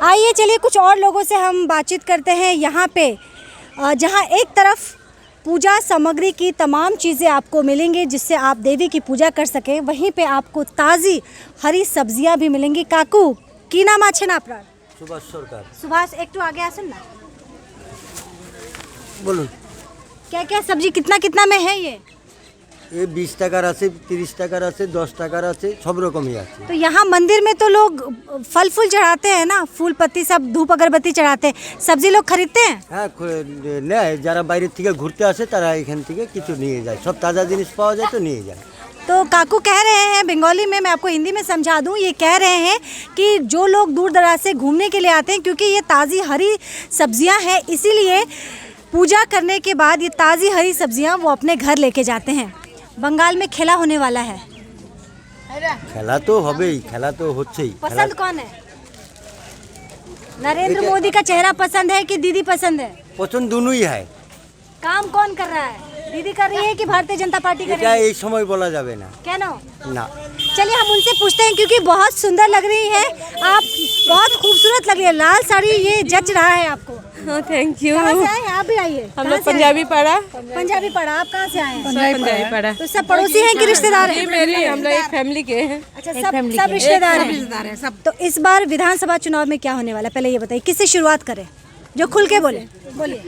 आइए चलिए कुछ और लोगों से हम बातचीत करते हैं यहाँ पे, जहाँ एक तरफ पूजा सामग्री की तमाम चीज़ें आपको मिलेंगी जिससे आप देवी की पूजा कर सकें, वहीं पे आपको ताज़ी हरी सब्जियाँ भी मिलेंगी। काकू की नाम আছে না আপনার? সুভাষ সরকার। सुभाष एक तो आगे आसन ना, বলুন। क्या क्या सब्जी कितना कितना में है ये? ये 20 টাকার আছে, 30 টাকার আছে, 10 টাকার আছে, सब রকমই আছে। तो यहाँ मंदिर में तो लोग फल फूल चढ़ाते हैं ना, फूल पत्ती सब धूप अगरबत्ती चढ़ाते हैं, सब्जी लोग खरीदते हैं? হ্যাঁ নেয়, যারা বাইরে থেকে ঘুরতে আসে তারা এখান থেকে কিছু নিয়ে যায়, সব ताज़ा জিনিস পাওয়া যায় তো নিয়ে যায়। तो काकू कह रहे हैं बंगाली में, मैं आपको हिंदी में समझा दूं, ये कह रहे हैं कि जो लोग दूर दराज से घूमने के लिए आते हैं, क्योंकि ये ताज़ी हरी सब्जियां हैं, इसीलिए पूजा करने के बाद ये ताज़ी हरी सब्जियां वो अपने घर लेके जाते हैं। बंगाल में खेला होने वाला है, খেলা তো হবেই, খেলা তো হচ্ছেই। पसंद कौन है? नरेंद्र मोदी का चेहरा पसंद है कि दीदी पसंद है? পছন্দ দুটোই হয়। काम कौन कर रहा है? दीदी कर रही है कि भारतीय जनता पार्टी कर এটা रही है? এই সময় বলা যাবে না। क्या ना? না। चलिए हम उनसे पूछते हैं, क्योंकि बहुत सुंदर लग रही है आप, बहुत खूबसूरत लग रही है, लाल साड़ी ये जच रहा है आपको। Thank you. कहाँ से आए हैं आप? भी आइए। हम लोग पंजाबी पढ़ा। पंजाबी पढ़ा। आप कहाँ से आए हैं? पंजाबी पढ़ा। तो सब पड़ोसी हैं कि रिश्तेदार हैं? मेरी हम लोग एक फैमिली के हैं। अच्छा, सब रिश्तेदार हैं सब। तो इस बार विधानसभा चुनाव में क्या होने वाला है, पहले ये बताइए, किससे शुरुआत करें? जो खुल के बोले, बोलिए।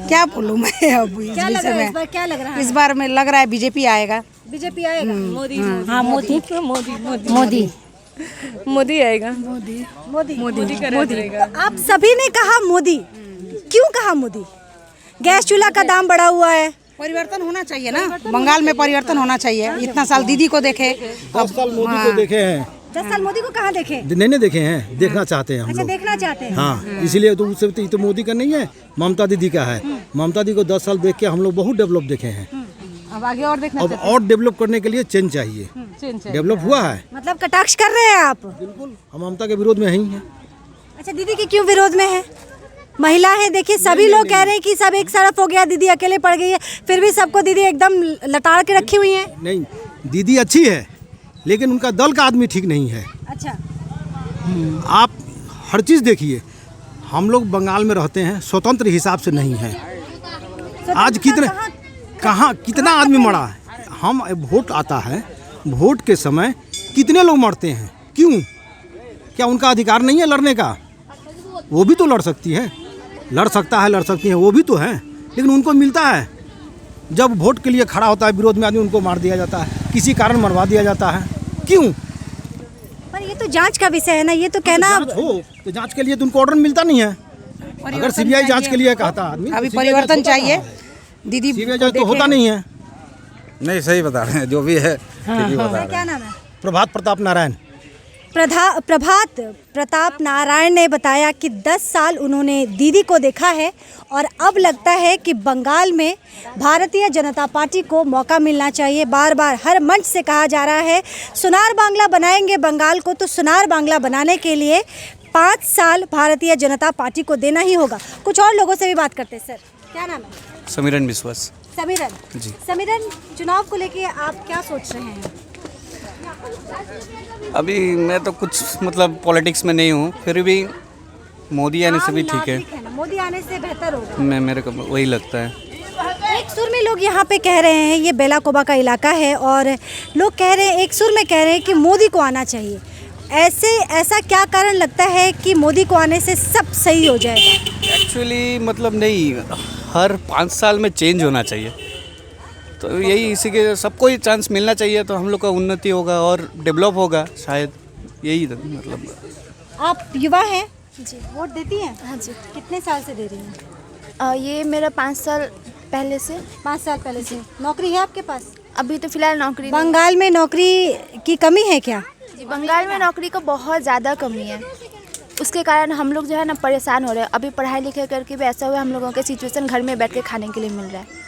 क्या बोलूं मैं अब इस क्या लग विषय रहा है में? इस बार, क्या लग रहा है? इस बार में लग रहा है बीजेपी आएगा। बीजेपी आएगा? मोदी हाँ मोदी मोदी मोदी मोदी आएगा। मोदी मोदी का राज रहेगा। तो आप सभी ने कहा मोदी, क्यों कहा मोदी? गैस चूल्हा का दाम बढ़ा हुआ है, परिवर्तन होना चाहिए ना, बंगाल में परिवर्तन होना चाहिए। इतना साल दीदी को देखे, 10 साल मोदी को देखे हैं। 10 साल मोदी को कहाँ देखे? नहीं देखे हैं, देखना चाहते हैं हम अच्छा, लोग। देखना चाहते हैं। हाँ, इसीलिए तो उससे तो मोदी का नहीं है, ममता दीदी का है। ममता दीदी को 10 साल देख के हम लोग बहुत डेवलप देखे हैं। अब आगे और देखना अब और डेवलप करने के लिए चेंज चाहिए। डेवलप हुआ है मतलब कटाक्ष कर रहे हैं आप? बिल्कुल, हम ममता के विरोध में ही हैं। अच्छा, दीदी के क्यों विरोध में है? महिला है, देखिए सभी लोग कह रहे हैं कि सब एक तरफ हो गया, दीदी अकेले पड़ गई है, फिर भी सबको दीदी एकदम लटाड़ के रखी हुई है। नहीं, दीदी अच्छी है लेकिन उनका दल का आदमी ठीक नहीं है। अच्छा, आप हर चीज़ देखिए, हम लोग बंगाल में रहते हैं, स्वतंत्र हिसाब से नहीं है। आज कहाँ कितना आदमी मरा है। हम वोट आता है, वोट के समय कितने लोग मरते हैं, क्यों? क्या उनका अधिकार नहीं है लड़ने का? वो भी तो लड़ सकती है, लड़ सकता है, लड़ सकती है, वो भी तो है, लेकिन उनको मिलता है। जब वोट के लिए खड़ा होता है विरोध में आदमी, उनको मार दिया जाता है, किसी कारण मरवा दिया जाता है, क्यों? पर ये तो जांच का विषय है ना, ये तो कहना। जांच हो तो जांच के लिए तो उनको ऑर्डर मिलता नहीं है। अगर सीबीआई जांच के लिए कहता आदमी, अभी परिवर्तन चाहिए। दीदी सीबीआई जांच तो होता नहीं है। नहीं, सही बता रहे हैं, जो भी है ठीक ही बता रहे हैं। क्या नाम है? प्रभात प्रताप नारायण। प्रभात प्रताप नारायण ने बताया कि 10 साल उन्होंने दीदी को देखा है और अब लगता है कि बंगाल में भारतीय जनता पार्टी को मौका मिलना चाहिए। बार बार हर मंच से कहा जा रहा है सुनार बांग्ला बनाएंगे बंगाल को, तो सुनार बांग्ला बनाने के लिए 5 साल भारतीय जनता पार्टी को देना ही होगा। कुछ और लोगों से भी बात करते हैं। सर, क्या नाम है? समीरन विश्वास। समीरन जी। समीरन, चुनाव को लेके आप क्या सोच रहे हैं? अभी मैं तो कुछ मतलब पॉलिटिक्स में नहीं हूँ, फिर भी मोदी आने से भी ठीक है। मोदी आने से बेहतर होगा, मेरे को वही लगता है। एक सुर में लोग यहाँ पे कह रहे हैं, ये बेलाकोबा का इलाका है और लोग कह रहे हैं, एक सुर में कह रहे हैं कि मोदी को आना चाहिए। ऐसा क्या कारण लगता है कि मोदी को आने से सब सही हो जाएगा? एक्चुअली मतलब नहीं, हर 5 साल में चेंज होना चाहिए, तो यही इसी के सबको ही चांस मिलना चाहिए, तो हम लोग का उन्नति होगा और डेवलप होगा शायद, यही मतलब। आप युवा हैं जी, वोट देती हैं? हाँ जी। कितने साल से दे रही हैं? ये मेरा 5 साल पहले से। 5 साल पहले से। नौकरी है आपके पास? अभी तो फिलहाल नौकरी नहीं। बंगाल में नौकरी की कमी है क्या? जी, बंगाल में नौकरी का बहुत ज़्यादा कमी है, उसके कारण हम लोग जो है ना परेशान हो रहे हैं। अभी पढ़ाई लिखाई करके भी ऐसा हुआ हम लोगों के सिचुएशन घर में बैठ के खाने के लिए मिल रहा है।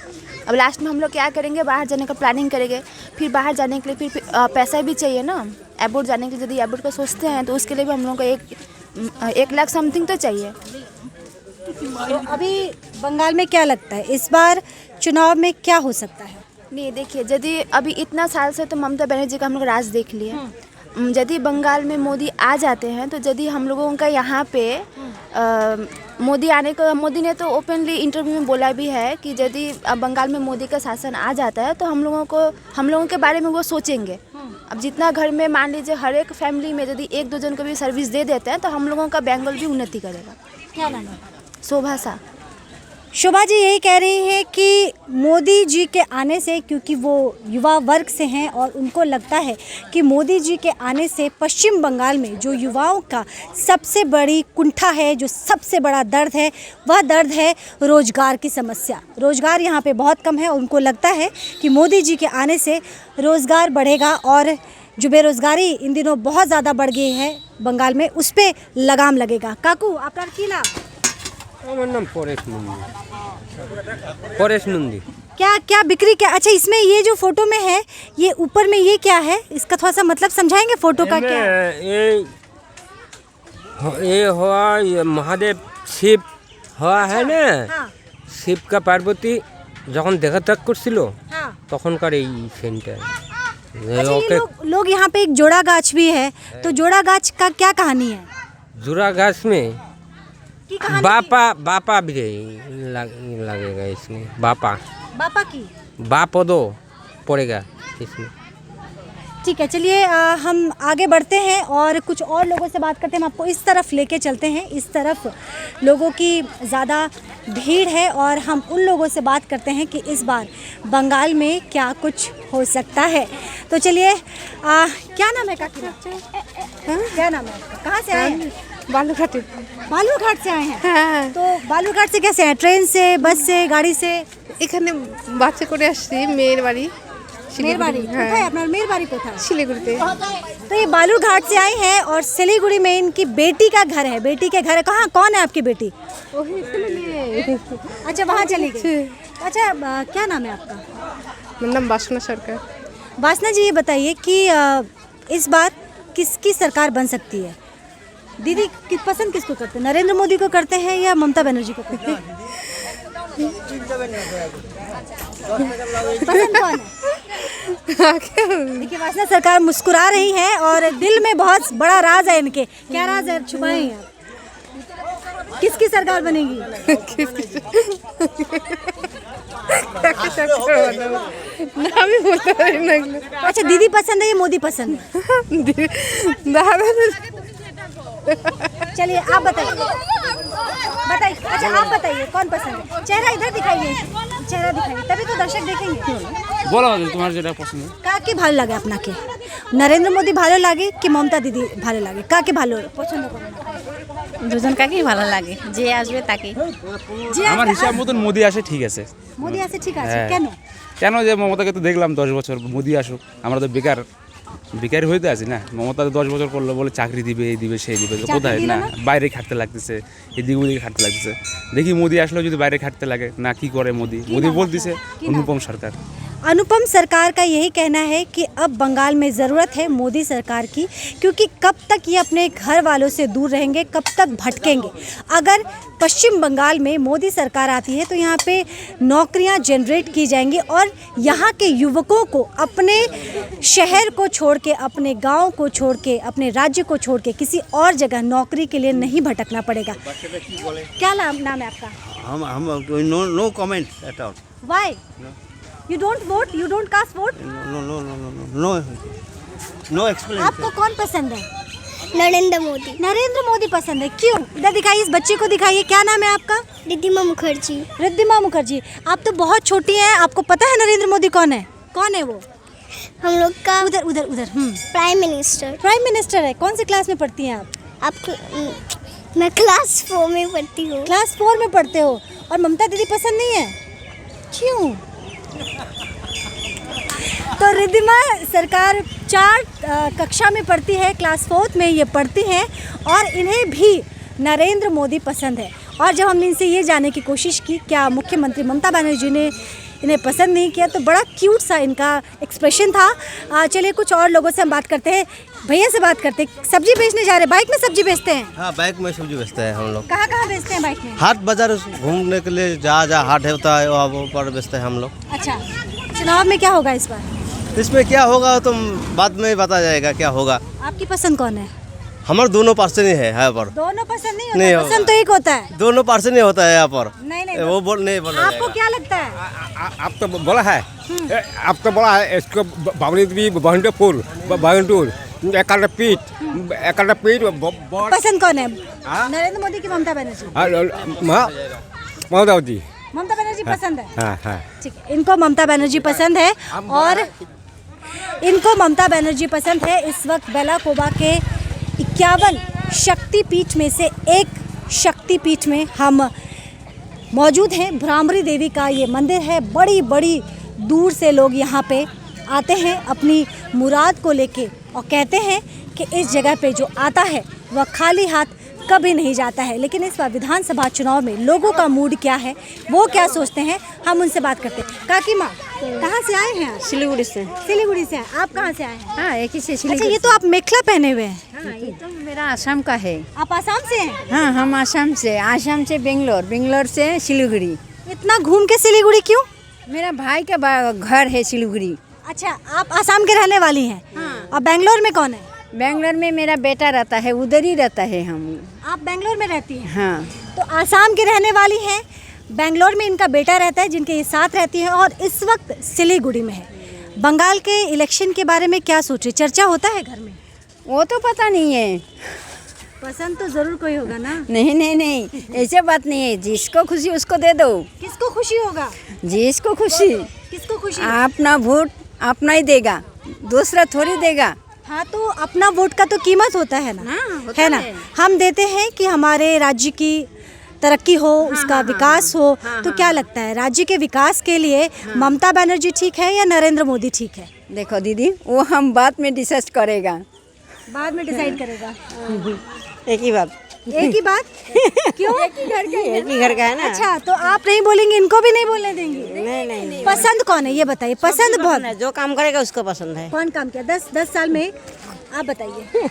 अब लास्ट में हम लोग क्या करेंगे, बाहर जाने का प्लानिंग करेंगे, फिर बाहर जाने के लिए फिर पैसा भी चाहिए ना, एबोर्ड जाने के लिए। यदि एबोर्ड का सोचते हैं तो उसके लिए भी हम लोगों को 1 लाख समथिंग तो चाहिए। तो अभी बंगाल में क्या लगता है इस बार चुनाव में क्या हो सकता है? नहीं देखिए, यदि अभी इतना साल से तो ममता बनर्जी का हम लोग राज देख लिए, यदि बंगाल में मोदी आ जाते हैं तो यदि हम लोगों का यहाँ पे मोदी आने को, मोदी ने तो ओपनली इंटरव्यू में बोला भी है कि यदि बंगाल में मोदी का शासन आ जाता है तो हम लोगों के बारे में वो सोचेंगे। अब जितना घर में मान लीजिए हर एक फैमिली में यदि 1-2 जन को भी सर्विस दे देते हैं तो हम लोगों का बंगाल भी उन्नति करेगा। क्या नाम है? शोभा शाह। शोभा जी यही कह रही है कि मोदी जी के आने से, क्योंकि वो युवा वर्ग से हैं और उनको लगता है कि मोदी जी के आने से पश्चिम बंगाल में जो युवाओं का सबसे बड़ी कुंठा है, जो सबसे बड़ा दर्द है, वह दर्द है रोजगार की समस्या। रोजगार यहाँ पे बहुत कम है और उनको लगता है कि मोदी जी के आने से रोजगार बढ़ेगा और जो बेरोजगारी इन दिनों बहुत ज़्यादा बढ़ गई है बंगाल में, उस पर लगाम लगेगा। काकू आपका की नाम? আমার নাম परेश नंदी। क्या बिक्री क्या? अच्छा, इसमें ये जो फोटो में है, ये ऊपर में ये क्या है? इसका थोड़ा सा मतलब समझाएंगे फोटो का क्या है? ये हुआ ये महादेव शिव हुआ है ना, शिव का पार्वती যখন দেখা তাক করছিল তখনকার এই সেন্টার। अच्छा, ये लोग यहाँ पे एक जोड़ा गाछ भी है, तो जोड़ा गाछ का क्या कहानी है? जुरा घास में की कहानी? बापा भी लगेगा इसमें, बापा की बापो दो पड़ेगा इसमें। ठीक है, चलिए हम आगे बढ़ते हैं और कुछ और लोगों से बात करते हैं। हम आपको इस तरफ लेके चलते हैं। इस तरफ लोगों की ज़्यादा भीड़ है और हम उन लोगों से बात करते हैं कि इस बार बंगाल में क्या कुछ हो सकता है। तो चलिए, क्या नाम है काकी? क्या नाम है आपका? कहाँ से आए हैं? बालूरघाट से आए हैं। तो बालूरघाट से कैसे आए? ट्रेन से, बस से, गाड़ी से? এখানে বাচ্চা করে আসছি মেয়ের বাড়ি मेरबाड़ी। কোথায় আপনার মেরবাড়ি কোথায়? শিলিগুড়িতে। तो ये बालूरघाट से आई हैं और सिलीगुड़ी में इनकी बेटी का घर है। बेटी के घर है कहाँ? कौन है आपकी बेटी? अच्छा, वहाँ चली गई। अच्छा, क्या नाम है आपका? मेरा नाम वासना सरकार। वासना जी, ये बताइए कि इस बार किसकी सरकार बन सकती है? दीदी पसंद किसको करते हैं? नरेंद्र मोदी को करते हैं या ममता बनर्जी को करते हैं? पसंद कौन है? देखिए, वासना सरकार मुस्कुरा रही है और दिल में बहुत बड़ा राज है इनके। क्या राज है? छुपाए हैं आप। किसकी सरकार बनेगी? नाम ही बोलता है। अच्छा, दीदी पसंद है या मोदी पसंद है? चलिए आप बताइए। अच्छा, आप बताइए कौन पसंद है? चेहरा इधर दिखाइए, चेहरा दिखाइए, तभी तो दर्शक देखेंगे। বলো তোমার যেটা পছন্দ। কাকে ভালো লাগে আপনাকে? নরেন্দ্র মোদি ভালো লাগে কি মমতা দিদি ভালো লাগে? কাকে ভালো পছন্দ করেন? দুজন কাকেই ভালো লাগে, যে আসবে তাকে। আমার হিসাব মতন মোদি আসে ঠিক আছে। মোদি আছে ঠিক আছে, কেন? কেন যে মমতাকে তো দেখলাম 10 বছর, মোদি আসুক। আমরা তো বেকার হইতে আছি না। মমতা 10 বছর করলো বলে চাকরি দিবে, এই দিবে, সেই দিবে, কোথায় না, বাইরে খাটতে লাগতেছে, এদিকে ওদিকে খাটতে লাগতেছে। দেখি মোদি আসলেও যদি বাইরে খাটতে লাগে না, কি করে মোদি বলতেছে অনুপম সরকার। अनुपम सरकार का यही कहना है कि अब बंगाल में ज़रूरत है मोदी सरकार की, क्योंकि कब तक ये अपने घर वालों से दूर रहेंगे, कब तक भटकेंगे। अगर पश्चिम बंगाल में मोदी सरकार आती है तो यहाँ पे नौकरियाँ जनरेट की जाएंगी और यहाँ के युवकों को अपने शहर को छोड़ के, अपने गांव को छोड़ के, अपने राज्य को छोड़ के किसी और जगह नौकरी के लिए नहीं भटकना पड़ेगा। क्या नाम है आपका? हम no comment at all. Why You don't vote? You don't cast vote? No explanation। आपको कौन पसंद है? नरेंद्र मोदी। नरेंद्र मोदी पसंद है, क्यों? इधर दिखाइए, इस बच्चे को दिखाइए। क्या नाम है आपका? रिद्धिमा मुखर्जी। रिद्धिमा मुखर्जी, आप तो बहुत छोटी हैं, आपको पता है नरेंद्र मोदी कौन है? कौन है वो? हम लोग का उधर उधर उधर प्राइम मिनिस्टर। प्राइम मिनिस्टर है। कौन सी क्लास में पढ़ती हैं आप? मैं क्लास 4 में पढ़ती हूँ। क्लास 4 में पढ़ते हो और ममता दीदी पसंद नहीं है, क्यों? तो रिद्धिमा सरकार 4 कक्षा में पढ़ती है, क्लास 4 में ये पढ़ती हैं और इन्हें भी नरेंद्र मोदी पसंद है। और जब हमने इनसे ये जानने की कोशिश की क्या मुख्यमंत्री ममता बनर्जी ने इन्हें पसंद नहीं किया, तो बड़ा क्यूट सा इनका एक्सप्रेशन था। चलिए कुछ और लोगों से हम बात करते हैं। भैया से बात करते हैं। सब्जी बेचने जा रहे हैं, बाइक में सब्जी बेचते हैं? हाँ, बाइक में सब्जी बेचते हैं हम लोग। कहाँ कहाँ बेचते हैं बाइक में? हाट बाजार घूमने के लिए, जहाँ जहाँ हाट होता है वहाँ पर बेचते हैं हम लोग। अच्छा, चुनाव में क्या होगा इस बार? इसमें क्या होगा तो बाद में बता जाएगा क्या होगा। आपकी पसंद कौन है? हमारे दोनों पार्सन ही है यहाँ पर। दोनों पसंद नहीं नहीं होता, होगा। पसंद तो एक होता है। दोनों पार्सन ही होता है यहाँ पर। नहीं वो नहीं बोला आपको क्या लगता है? आप तो बोला है, आप तो बोला है इसको बावली बहंटपुर एक पीठ पसंद कौन है, नरेंद्र मोदी की ममता बनर्जी? ममता बनर्जी पसंद है। ठीक है, इनको ममता बनर्जी पसंद है और इनको ममता बनर्जी पसंद है। इस वक्त बेलाकोबा के 51 शक्तिपीठ में से एक शक्तिपीठ में हम मौजूद हैं। भ्रामरी देवी का ये मंदिर है। बड़ी बड़ी दूर से लोग यहाँ पे आते हैं अपनी मुराद को लेके और कहते हैं कि इस जगह पे जो आता है वह खाली हाथ कभी नहीं जाता है। लेकिन इस बार विधानसभा चुनाव में लोगों का मूड क्या है, वो क्या सोचते हैं, हम उनसे बात करते हैं। काकी माँ, कहाँ से आए हैं? सिलीगुड़ी से। सिलीगुड़ी से आए। आप कहाँ से आए हैं? हाँ, एक ही से अच्छा, सिलीगुड़ी। ये तो आप मेखला पहने हुए हैं। हाँ, ये तो मेरा आसाम का है। आप आसाम से हैं? हाँ, हम आसाम से बेंगलोर से सिलीगुड़ी। इतना घूम के सिलीगुड़ी क्यों? मेरा भाई का घर है सिलीगुड़ी। अच्छा, आप आसाम के रहने वाली हैं। हाँ। और बेंगलोर में कौन है? बेंगलोर में मेरा बेटा रहता है, उधर ही रहता है हम। आप बेंगलोर में रहती हैं? हाँ। तो आसाम की रहने वाली हैं, बेंगलोर में इनका बेटा रहता है जिनके ये साथ रहती हैं और इस वक्त सिलीगुड़ी में है। बंगाल के इलेक्शन के बारे में क्या सोचे, चर्चा होता है घर में? वो तो पता नहीं है। पसंद तो जरूर कोई होगा ना? नहीं, ऐसे बात नहीं है। जिसको खुशी उसको दे दो। किसको खुशी होगा? जिसको खुशी। किसको खुशी? अपना वोट अपना ही देगा, दूसरा थोड़ी देगा। हाँ, तो अपना वोट का तो कीमत होता है ना। हाँ, होता है ना। हम देते हैं कि हमारे राज्य की तरक्की हो, उसका विकास हो। तो क्या लगता है, राज्य के विकास के लिए ममता बनर्जी ठीक है या नरेंद्र मोदी ठीक है? देखो दीदी, वो हम बाद में डिसाइड करेगा। बाद में डिसाइड करेगा। एक ही बात। एक ही बात? क्यों? एक ही घर का है ना। अच्छा, तो आप नहीं बोलेंगे, इनको भी नहीं बोलने देंगे? नहीं। पसंद कौन है ये बताइए? पसंद बहुत है। जो काम करेगा उसको पसंद है। कौन काम किया 10 साल में, आप बताइए।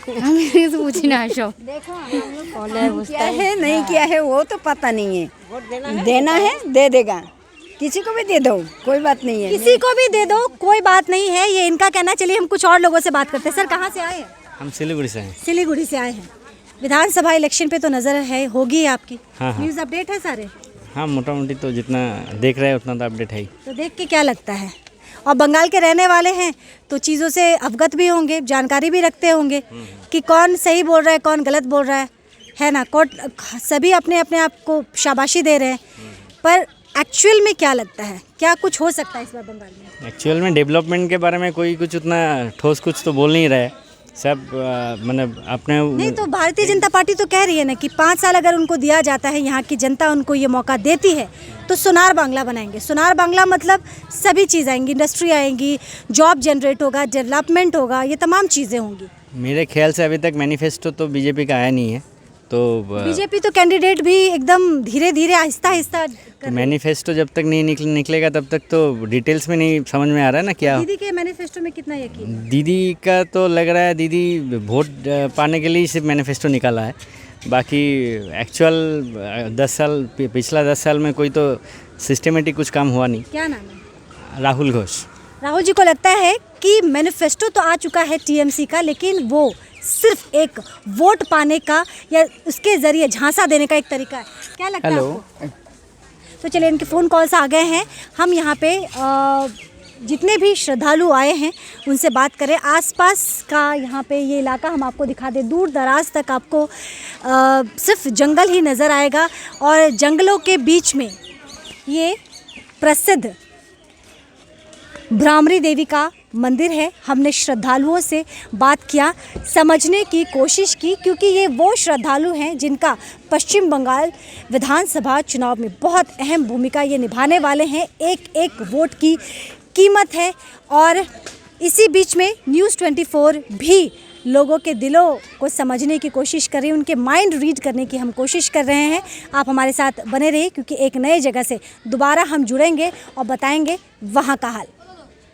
क्या है नहीं किया है वो तो पता नहीं है। देना है दे देगा, किसी को भी दे दो, कोई बात नहीं है। किसी को भी दे दो, कोई बात नहीं है, ये इनका कहना। चलिए हम कुछ और लोगों से बात करते हैं। सर, कहाँ से आए हैं? हम सिलीगुड़ी से हैं। सिलीगुड़ी से आए हैं। विधानसभा इलेक्शन पे तो नजर है, होगी आपकी। हाँ। न्यूज़ अपडेट है सारे? हाँ, मोटा मोटी तो जितना देख रहे हैं उतना तो अपडेट है ही। तो देख के क्या लगता है? और बंगाल के रहने वाले हैं तो चीज़ों से अवगत भी होंगे, जानकारी भी रखते होंगे कि कौन सही बोल रहा है, कौन गलत बोल रहा है ना। सभी अपने अपने आप को शाबाशी दे रहे हैं, पर एक्चुअल में क्या लगता है, क्या कुछ हो सकता है इस बार बंगाल में? एक्चुअल में डेवलपमेंट के बारे में कोई कुछ उतना ठोस कुछ तो बोल नहीं रहे सब। मतलब अपने नहीं, तो भारतीय जनता पार्टी तो कह रही है ना कि 5 साल अगर उनको दिया जाता है, यहाँ की जनता उनको ये मौका देती है तो सोनार बांग्ला बनाएंगे। सोनार बांग्ला मतलब सभी चीज़ आएंगी, इंडस्ट्री आएंगी, जॉब जनरेट होगा, डेवलपमेंट होगा, ये तमाम चीज़ें होंगी। मेरे ख्याल से अभी तक मैनिफेस्टो तो बीजेपी का आया नहीं है। तो बीजेपी तो कैंडिडेट भी एकदम धीरे धीरे आहिस्ता आहिस्ता मैनिफेस्टो जब तक नहीं निकलेगा तब तक तो डिटेल्स में नहीं समझ में आ रहा है ना क्या। दीदी के मैनिफेस्टो में कितना यकीन है? दीदी का तो लग रहा है दीदी वोट पाने के लिए सिर्फ मैनिफेस्टो निकाला है। बाकी एक्चुअल 10 साल पिछला 10 साल में कोई तो सिस्टमेटिक कुछ काम हुआ नहीं। क्या नाम है? राहुल घोष। राहुल जी को लगता है कि मैनिफेस्टो तो आ चुका है टीएमसी का, लेकिन वो सिर्फ एक वोट पाने का या उसके ज़रिए झांसा देने का एक तरीका है। क्या लगता है आपको? तो चलिए, इनके फ़ोन कॉल्स आ गए हैं। हम यहाँ पे जितने भी श्रद्धालु आए हैं उनसे बात करें। आसपास का यहाँ पे ये इलाका हम आपको दिखा दें। दूर दराज तक आपको सिर्फ जंगल ही नज़र आएगा और जंगलों के बीच में ये प्रसिद्ध भ्रामरी देवी का मंदिर है। हमने श्रद्धालुओं से बात किया, समझने की कोशिश की, क्योंकि ये वो श्रद्धालु हैं जिनका पश्चिम बंगाल विधानसभा चुनाव में बहुत अहम भूमिका ये निभाने वाले हैं। एक एक वोट की कीमत है। और इसी बीच में न्यूज़ 24 भी लोगों के दिलों को समझने की कोशिश कर रही है, उनके माइंड रीड करने की हम कोशिश कर रहे हैं। आप हमारे साथ बने रहिए, क्योंकि एक नए जगह से दोबारा हम जुड़ेंगे और बताएंगे वहाँ का हाल।